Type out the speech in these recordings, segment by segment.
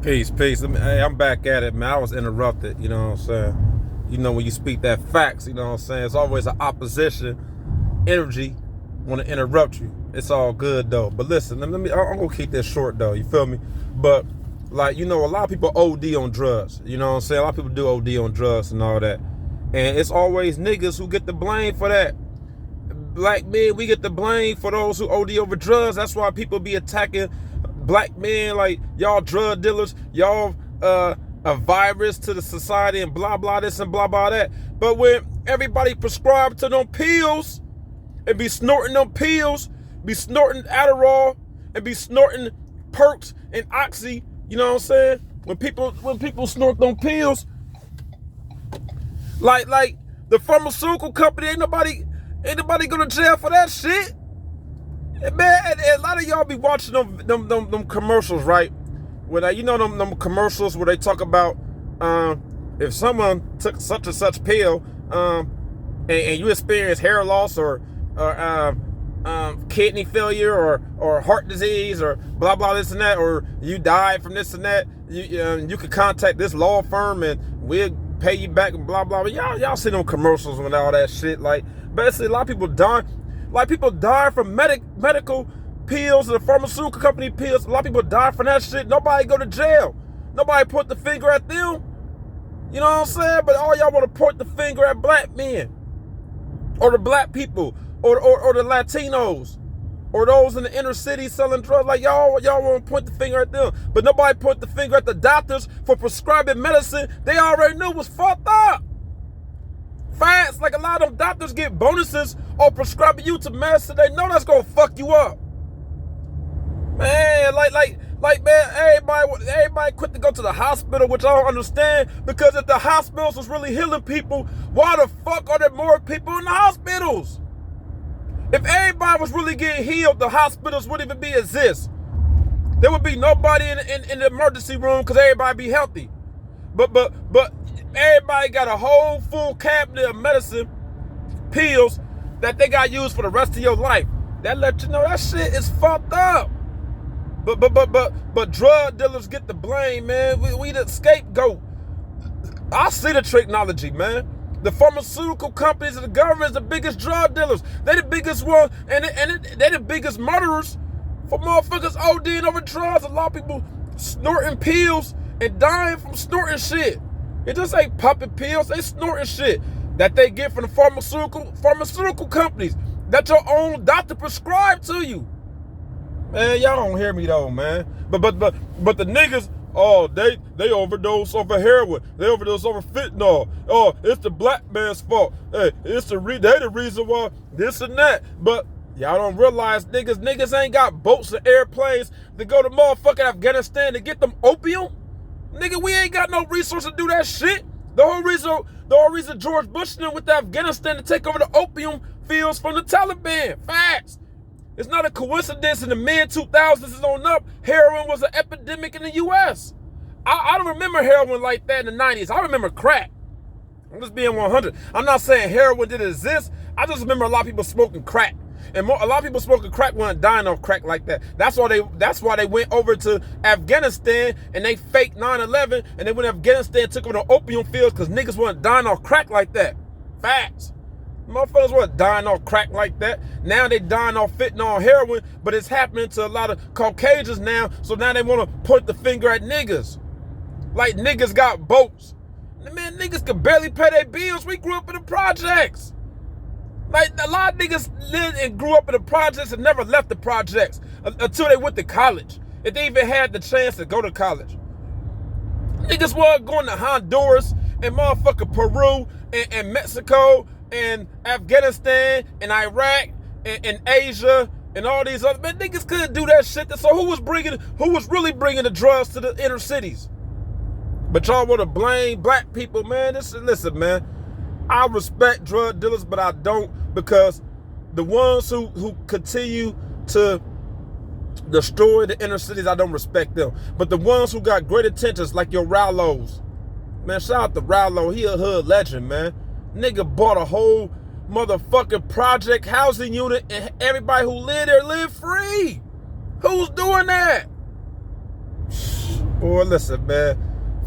Peace, peace. Hey, I'm back at it, man. I was interrupted, you know what I'm saying? You know, when you speak that facts, you know what I'm saying? It's always an opposition energy want to interrupt you. It's all good, though. But listen, I'm going to keep this short, though. You feel me? But, like, you know, a lot of people OD on drugs. You know what I'm saying? A lot of people do OD on drugs and all that. And it's always niggas who get the blame for that. Black men, we get the blame for those who OD over drugs. That's why people be attacking black men like y'all drug dealers, y'all a virus to the society and blah blah this and blah blah that. But when everybody prescribed to them pills and be snorting them pills, be snorting Adderall and be snorting perks and oxy, you know what I'm saying? When people snort them pills, like the pharmaceutical company, ain't nobody go to jail for that shit. Man, a lot of y'all be watching them commercials, right? When you know them commercials where they talk about if someone took such and such pill and you experience hair loss or kidney failure or heart disease or blah blah this and that, or you died from this and that, you could contact this law firm and we'll pay you back and blah blah. But y'all see them commercials with all that shit. Like basically a lot of people die. Like people die from medical pills and the pharmaceutical company pills. A lot of people die from that shit. Nobody go to jail. Nobody point the finger at them. You know what I'm saying? But all y'all want to point the finger at black men or the black people or the Latinos or those in the inner city selling drugs. Like y'all want to point the finger at them. But nobody point the finger at the doctors for prescribing medicine they already knew was fucked up. Facts, like a lot of them doctors get bonuses or prescribing you to medicine they know that's gonna fuck you up. Man, like man, everybody quit to go to the hospital, which I don't understand, because if the hospitals was really healing people, why the fuck are there more people in the hospitals? If everybody was really getting healed, the hospitals wouldn't even exist. There would be nobody in the emergency room because everybody be healthy. But everybody got a whole full cabinet of medicine, pills, that they got used for the rest of your life. That let you know that shit is fucked up. But drug dealers get the blame, man. We the scapegoat. I see the technology, man. The pharmaceutical companies and the government is the biggest drug dealers. They the biggest one, and they the biggest murderers for motherfuckers ODing over drugs. A lot of people snorting pills and dying from snorting shit. It just ain't popping pills, they snorting shit that they get from the pharmaceutical companies that your own doctor prescribed to you. Man, y'all don't hear me though, man. But the niggas, oh, they overdose over heroin. They overdose over fentanyl. Oh, it's the black man's fault. Hey, they the reason why this and that. But y'all don't realize niggas ain't got boats and airplanes to go to motherfucking Afghanistan to get them opium. Nigga, we ain't got no resources to do that shit. The whole reason George Bush went to Afghanistan to take over the opium fields from the Taliban. Facts. It's not a coincidence in the mid-2000s on up, heroin was an epidemic in the U.S. I don't remember heroin like that in the 90s. I remember crack. I'm just being 100. I'm not saying heroin didn't exist. I just remember a lot of people smoking crack. And a lot of people smoking crack weren't dying off crack like that. That's why they went over to Afghanistan and they faked 9/11 and they went to Afghanistan and took over the opium fields because niggas weren't dying off crack like that. Facts. Motherfuckers weren't dying off crack like that. Now they dying off fentanyl and heroin, but it's happening to a lot of Caucasians now, so now they want to point the finger at niggas. Like niggas got boats. Man, niggas could barely pay their bills. We grew up in the projects. Like, a lot of niggas lived and grew up in the projects and never left the projects until they went to college. If they even had the chance to go to college. Niggas were going to Honduras and motherfucking Peru and Mexico and Afghanistan and Iraq and Asia and all these other, man, niggas couldn't do that shit. So who was really bringing the drugs to the inner cities? But y'all want to blame black people, man. Listen, man. I respect drug dealers, but I don't, because the ones who continue to destroy the inner cities, I don't respect them. But the ones who got great intentions, like your Rallos, man, shout out to Rallo, he a hood legend, man. Nigga bought a whole motherfucking project housing unit and everybody who lived there lived free. Who's doing that? Boy, listen, man.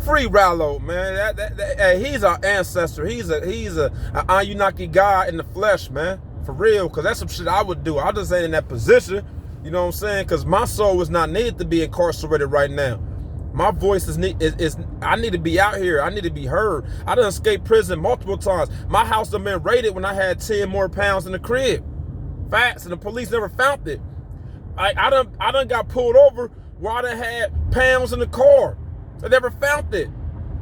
Free Rallo, man. Hey, he's our ancestor. He's a Anunnaki God in the flesh, man. For real, because that's some shit I would do. I just ain't in that position. You know what I'm saying? Because my soul is not needed to be incarcerated right now. My voice is I need to be out here. I need to be heard. I done escaped prison multiple times. My house done been raided when I had 10 more pounds in the crib. Facts, and the police never found it. I done got pulled over where I done had pounds in the car. They never found it.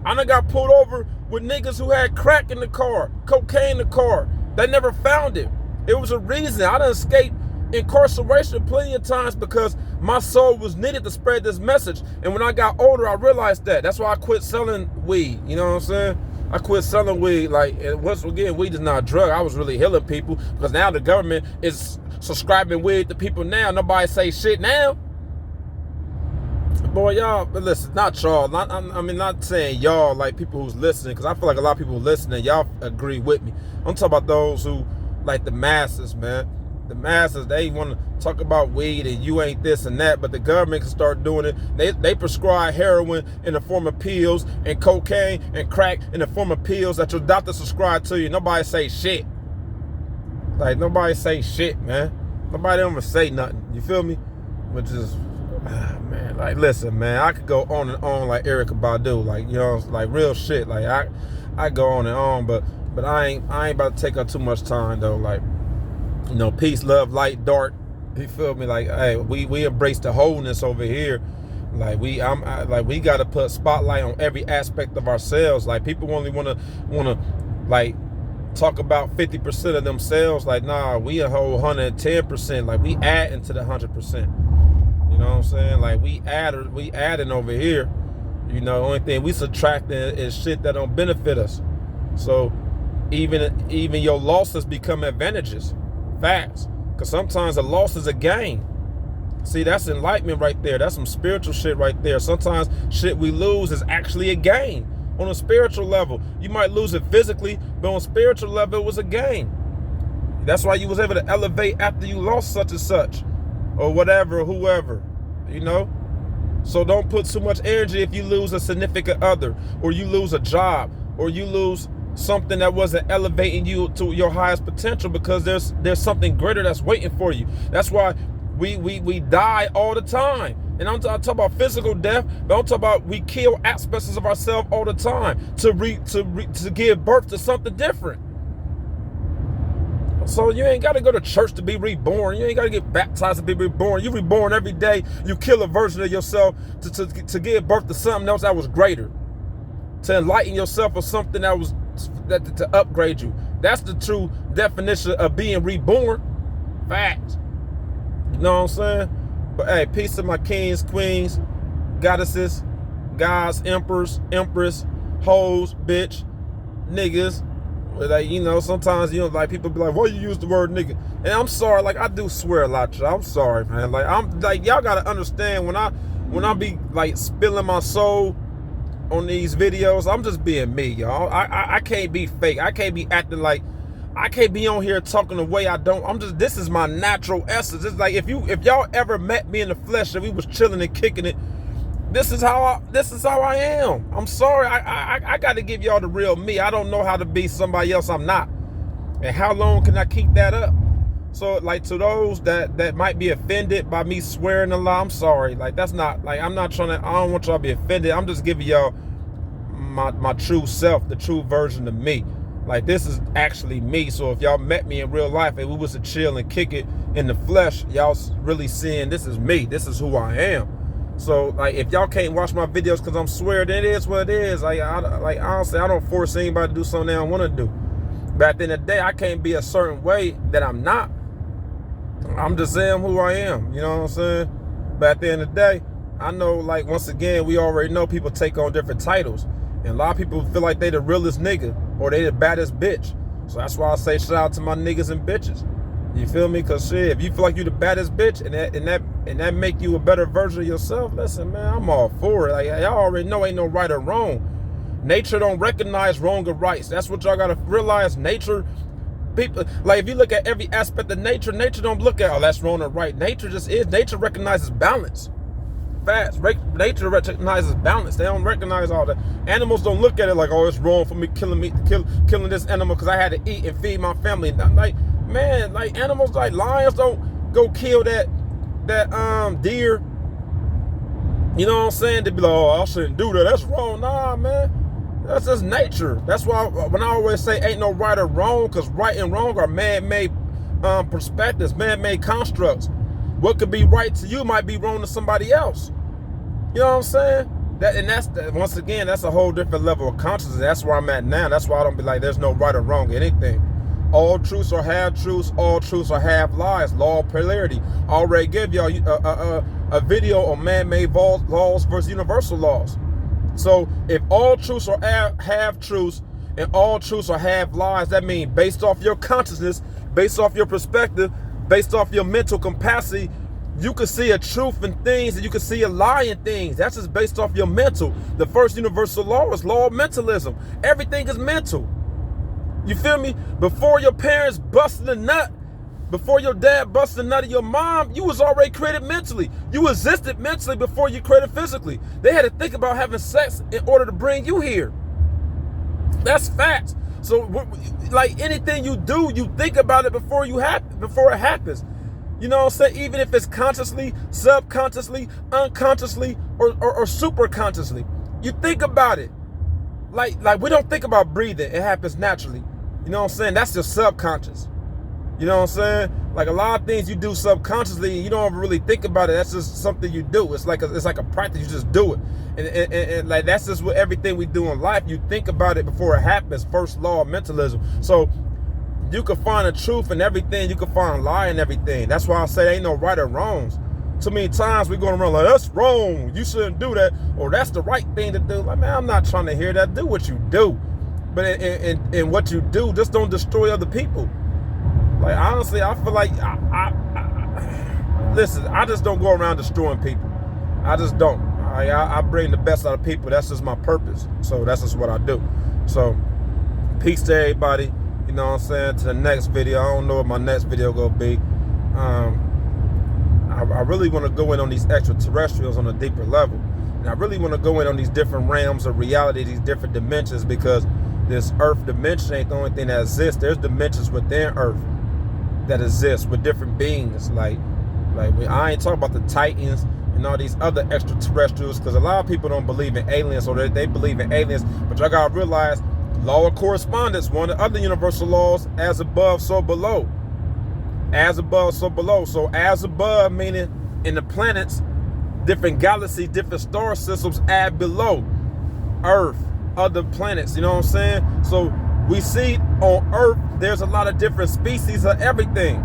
I done got pulled over with niggas who had crack in the car, cocaine in the car. They never found it. It was a reason. I done escaped incarceration plenty of times because my soul was needed to spread this message. And when I got older, I realized that. That's why I quit selling weed. You know what I'm saying? I quit selling weed. Like, and once again, weed is not a drug. I was really healing people because now the government is subscribing weed to people now. Nobody say shit now. Boy, y'all, but listen, not y'all. I mean, not saying y'all like people who's listening, because I feel like a lot of people listening, y'all agree with me. I'm talking about those who, like the masses, man. The masses, they want to talk about weed and you ain't this and that, but the government can start doing it. They prescribe heroin in the form of pills and cocaine and crack in the form of pills that your doctor subscribed to you. Nobody say shit. Like, nobody say shit, man. Nobody ever say nothing. You feel me? Which is, man, like, listen, man, I could go on and on like Erykah Badu, like, you know, like real shit. Like, I go on and on, but I ain't about to take up too much time though. Like, you know, peace, love, light, dark. You feel me? Like, hey, we embrace the wholeness over here. Like, we got to put spotlight on every aspect of ourselves. Like, people only want to like talk about 50% of themselves. Like, nah, we a whole 110%. Like, we add into the 100%. You know what I'm saying? Like, we adding over here. You know, only thing we subtracting is shit that don't benefit us. So even your losses become advantages. Facts. Because sometimes a loss is a gain. See, that's enlightenment right there. That's some spiritual shit right there. Sometimes shit we lose is actually a gain. On a spiritual level, you might lose it physically, but on a spiritual level, it was a gain. That's why you was able to elevate after you lost such and such, or whatever, or whoever, you know? So don't put too much energy if you lose a significant other, or you lose a job, or you lose something that wasn't elevating you to your highest potential, because there's something greater that's waiting for you. That's why we die all the time. And I'm talking about physical death, but I'm talking about we kill aspects of ourselves all the time to give birth to something different. So you ain't got to go to church to be reborn. You ain't got to get baptized to be reborn. You reborn every day. You kill a version of yourself to give birth to something else that was greater, to enlighten yourself or something that was to upgrade you. That's the true definition of being reborn. Facts. You know what I'm saying? But hey, peace to my kings, queens, goddesses, gods, emperors, empress, hoes, bitch, niggas. Like, you know, sometimes, you know, like people be like, why you use the word nigga? And I'm sorry, like I do swear a lot, y'all. I'm sorry, man. Like I'm like, y'all gotta understand when I be like spilling my soul on these videos, I'm just being me, y'all. I can't be fake. I can't be acting like, I can't be on here talking the way I don't. This is my natural essence. It's like if y'all ever met me in the flesh and we was chilling and kicking it, this is how I am. I'm sorry. I got to give y'all the real me. I don't know how to be somebody else I'm not. And how long can I keep that up? So like, to those that might be offended by me swearing a lot, I'm sorry. Like, that's not, like, I'm not trying to, I don't want y'all to be offended. I'm just giving y'all my true self, the true version of me. Like, this is actually me. So if y'all met me in real life and we was to chill and kick it in the flesh, y'all really seeing this is me. This is who I am. So like, if y'all can't watch my videos because I'm swearing, then it is what it is. Like honestly, I don't force anybody to do something they don't want to do. But at the end of the day, I can't be a certain way that I'm not. I'm just saying who I am. You know what I'm saying? But at the end of the day, I know, like, once again, we already know people take on different titles. And a lot of people feel like they the realest nigga or they the baddest bitch. So that's why I say shout out to my niggas and bitches. You feel me? Cause shit, if you feel like you the baddest bitch and that make you a better version of yourself, listen, man, I'm all for it. Like, y'all already know ain't no right or wrong. Nature don't recognize wrong or rights. That's what y'all gotta realize. Nature, people, like, if you look at every aspect of nature, nature don't look at, oh, that's wrong or right. Nature just is. Nature recognizes balance. facts. Nature recognizes balance. They don't recognize all that. Animals don't look at it like, oh, it's wrong for me killing this animal because I had to eat and feed my family. Like, man, like animals, like lions don't go kill that deer. You know what I'm saying? They be like, oh, I shouldn't do that. That's wrong. Nah, man. That's just nature. That's why when I always say ain't no right or wrong, because right and wrong are man-made perspectives, man-made constructs. What could be right to you might be wrong to somebody else. You know what I'm saying? Once again, that's a whole different level of consciousness. That's where I'm at now. That's why I don't be like, there's no right or wrong in anything. All truths are half truths. All truths are half lies. Law of polarity. I already gave y'all a video on man-made laws versus universal laws. So if all truths are half truths and all truths are half lies, that means based off your consciousness, based off your perspective, based off your mental capacity, you can see a truth in things and you can see a lie in things. That's just based off your mental. The first universal law is law of mentalism. Everything is mental. You feel me? Before your parents busted a nut, before your dad busted a nut of your mom, you was already created mentally. You existed mentally before you created physically. They had to think about having sex in order to bring you here. That's facts. So, like anything you do, you think about it before it happens. You know what I'm saying? Even if it's consciously, subconsciously, unconsciously, or super consciously, you think about it. Like we don't think about breathing. It happens naturally. You know what I'm saying? That's your subconscious. You know what I'm saying? Like a lot of things you do subconsciously, you don't really think about it. That's just something you do. It's like a practice. You just do it, and like that's just what everything we do in life. You think about it before it happens. First law of mentalism. So you can find the truth in everything. You can find a lie in everything. That's why I say there ain't no right or wrongs. Too many times we going around like, that's wrong, you shouldn't do that, or that's the right thing to do. Like, man, I'm not trying to hear that. Do what you do, but in what you do, just don't destroy other people. Like, honestly, I feel like listen, I just don't go around destroying people. I just don't. I bring the best out of people. That's just my purpose. So that's just what I do. So peace to everybody. You know what I'm saying? To the next video. I don't know what my next video gonna be. I really want to go in on these extraterrestrials on a deeper level. And I really want to go in on these different realms of reality, these different dimensions, because this Earth dimension ain't the only thing that exists. There's dimensions within Earth that exist with different beings. Like I ain't talking about the Titans and all these other extraterrestrials, because a lot of people don't believe in aliens, or they believe in aliens. But y'all gotta realize, law of correspondence, one of the other universal laws, as above, so below. As above, so below. So as above, meaning in the planets, different galaxies, different star systems, add below Earth, other planets. You know what I'm saying? So we see on Earth, there's a lot of different species of everything.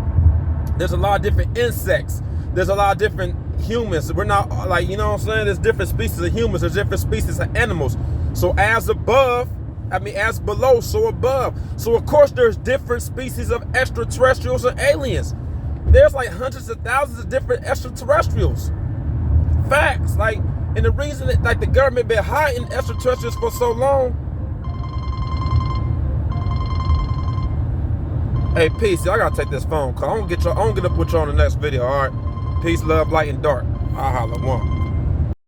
There's a lot of different insects. There's a lot of different humans. We're not like, you know what I'm saying? There's different species of humans. There's different species of animals. So as above, as below, so above. So of course there's different species of extraterrestrials and aliens. There's like hundreds of thousands of different extraterrestrials. Facts. Like, and the reason that like the government been hiding extraterrestrials for so long. Hey, peace. Y'all gotta take this phone call. I'm gonna get up with you on the next video. All right. Peace, love, light, and dark. I'll holla. One.